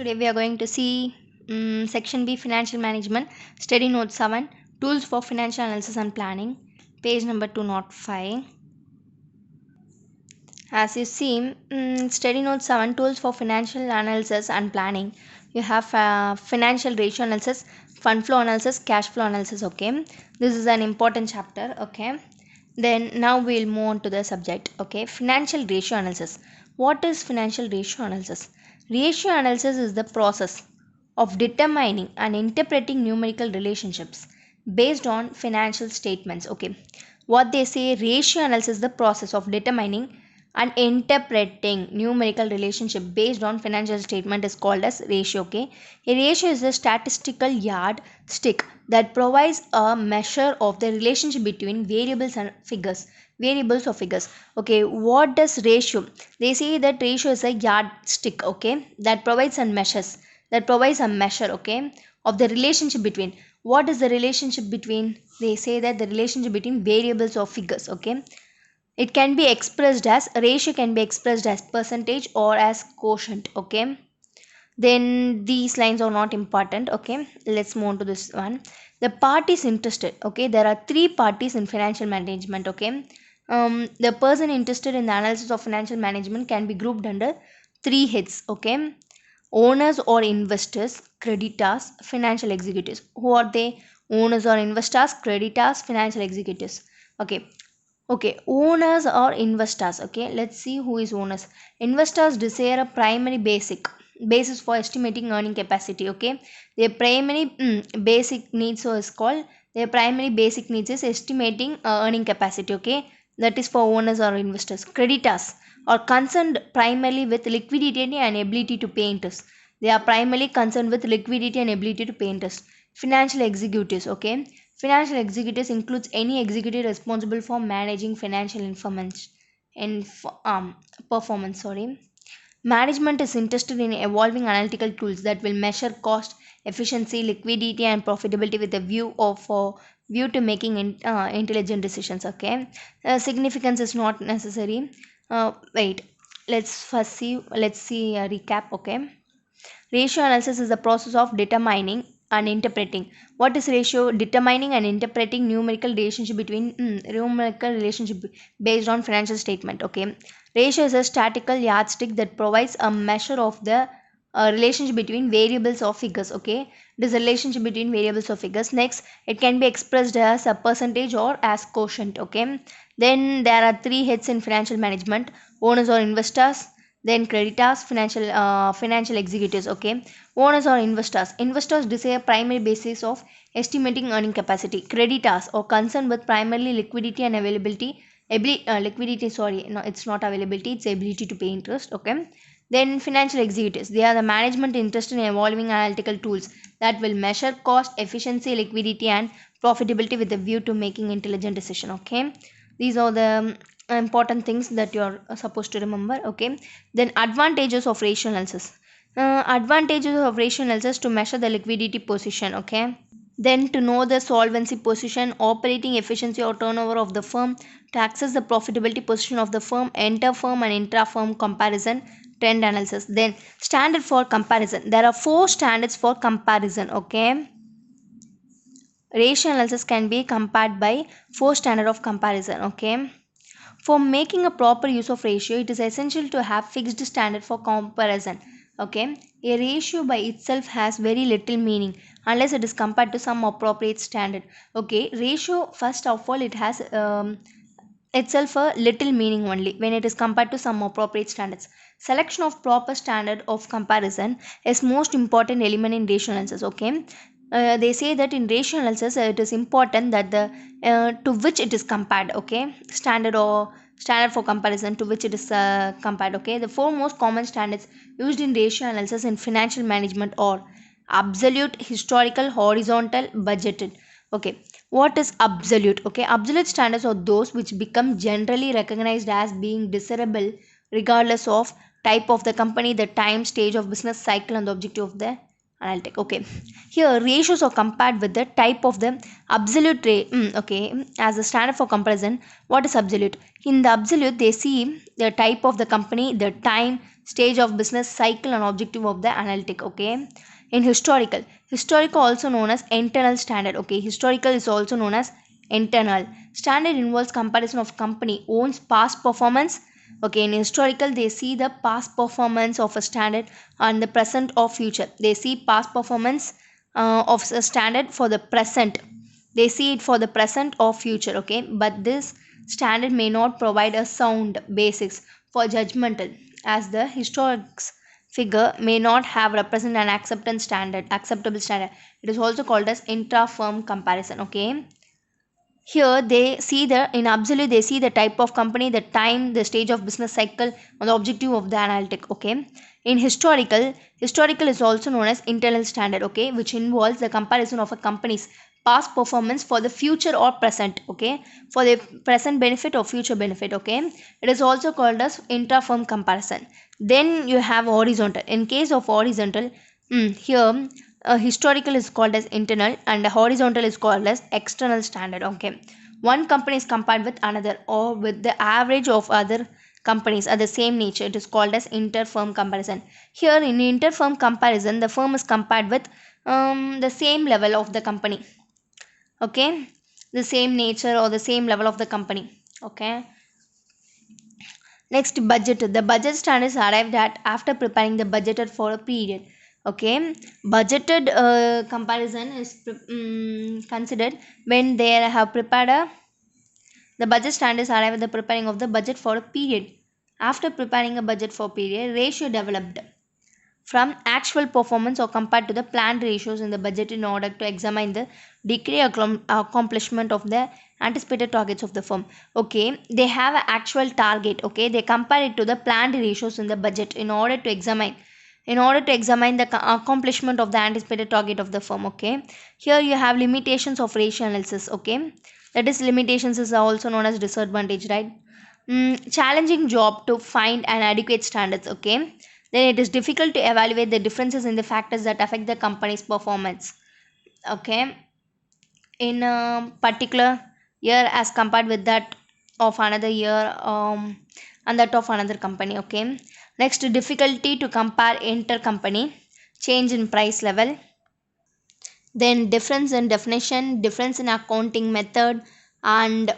Today we are going to see section B, financial management, study note 7, tools for financial analysis and planning, page number 205. As you see, study note 7, tools for financial analysis and planning. You have financial ratio analysis, fund flow analysis, cash flow analysis. Okay, this is an important chapter. Okay, then now we'll move on to the subject. Okay, financial ratio analysis. What is financial ratio analysis? Ratio analysis is the process of determining and interpreting numerical relationships based on financial statements. Okay, what they say, ratio analysis is the process of determining and interpreting numerical relationship based on financial statement is called as ratio. Okay, a ratio is a statistical yardstick that provides a measure of the relationship between variables or figures. Okay, what does ratio? They say that ratio is a yardstick, okay, that provides a measure, okay, of the relationship between. What is the relationship between? They say that the relationship between variables or figures. Okay, it can be expressed as ratio, can be expressed as percentage or as quotient. Okay, then these lines are not important. Okay, let's move on to this one. The parties interested. Okay, there are three parties in financial management. Okay, the person interested in the analysis of financial management can be grouped under three heads. Okay, owners or investors, creditors, financial executives. Who are they? Owners or investors, creditors, financial executives. Okay, okay, owners or investors. Okay, let's see who is owners. Investors desire a primary basis for estimating earning capacity. Okay, their primary basic needs is called, their primary basic needs is estimating earning capacity. Okay, that is for owners or investors. Creditors are concerned primarily with liquidity and ability to pay interest. They are primarily concerned with liquidity and ability to pay interest. Financial executives. Okay, financial executives includes any executive responsible for managing financial performance. Sorry. Management is interested in evolving analytical tools that will measure cost, efficiency, liquidity, and profitability with a view to making intelligent decisions. Okay, significance is not necessary. Wait, let's see a recap. Okay, ratio analysis is the process of determining and interpreting. What is ratio? Determining and interpreting numerical relationship based on financial statement. Okay, ratio is a statistical yardstick that provides a measure of the relationship between variables or figures. Okay, it is a relationship between variables or figures. Next, it can be expressed as a percentage or as quotient. Okay, then there are three heads in financial management: owners or investors, then creditors, financial executives. Okay, owners or investors desire primary basis of estimating earning capacity. Creditors are concerned with primarily liquidity and liquidity, sorry, no, it's not availability, it's ability to pay interest. Okay, then financial executives, they are the management interested in evolving analytical tools that will measure cost, efficiency, liquidity, and profitability with a view to making intelligent decision. Okay, these are the important things that you're supposed to remember. Okay, then advantages of ratio analysis. Advantages of ratio analysis: to measure the liquidity position. Okay, then to know the solvency position, operating efficiency or turnover of the firm, to access the profitability position of the firm, enter firm and intra firm comparison, trend analysis. Then standard for comparison, there are four standards for comparison. Okay, ratio analysis can be compared by four standard of comparison. Okay, for making a proper use of ratio, it is essential to have fixed standard for comparison. Okay, a ratio by itself has very little meaning unless it is compared to some appropriate standard. Okay, ratio, first of all, it has itself a little meaning only when it is compared to some appropriate standards. Selection of proper standard of comparison is most important element in ratio analysis. Okay, they say that in ratio analysis it is important that the to which it is compared. Okay, standard for comparison to which it is compared. Okay, the four most common standards used in ratio analysis in financial management are absolute, historical, horizontal, budgeted. Okay, what is absolute? Okay, absolute standards are those which become generally recognized as being desirable regardless of type of the company, the time, stage of business cycle, and the objective of the analytic. Okay, here ratios are compared with the type of the absolute okay, as a standard for comparison. What is absolute? In the absolute they see the type of the company, the time, stage of business cycle and objective of the analytic. Okay, in historical also known as internal standard. Okay, historical is also known as internal standard, involves comparison of company owns past performance. Okay, in historical they see the past performance of a standard and the present or future. They see past performance of a standard for the present. They see it for the present or future. Okay, but this standard may not provide a sound basics for judgmental, as the historics figure may not have represent an acceptable standard. It is also called as intra-firm comparison. Okay, here they see the in absolute they see the type of company, the time, the stage of business cycle, and the objective of the analytic. Okay, in historical is also known as internal standard. Okay, which involves the comparison of a company's past performance for the future or present. Okay, for the present benefit or future benefit. Okay, it is also called as intra-firm comparison. Then you have horizontal. In case of horizontal, here historical is called as internal and horizontal is called as external standard. Okay, one company is compared with another or with the average of other companies at the same nature. It is called as inter-firm comparison. Here in inter-firm comparison the firm is compared with the same level of the company. Okay, the same nature or the same level of the company. Okay, next, budget. The budget standard is arrived at after preparing the budgeted for a period. Okay, budgeted comparison is considered when they have prepared the budget standards arrive at the preparing of the budget for a period. After preparing a budget for period, ratio developed from actual performance or compared to the planned ratios in the budget in order to examine the degree accomplishment of the anticipated targets of the firm. Okay, they have an actual target. Okay, they compare it to the planned ratios in the budget in order to examine the accomplishment of the anticipated target of the firm. Okay, here you have limitations of ratio analysis. Okay, that is limitations is also known as disadvantage, right? Challenging job to find an adequate standards. Okay, then it is difficult to evaluate the differences in the factors that affect the company's performance. Okay, in a particular year as compared with that of another year, and that of another company. Okay, next, difficulty to compare intercompany, change in price level, then difference in definition, difference in accounting method, and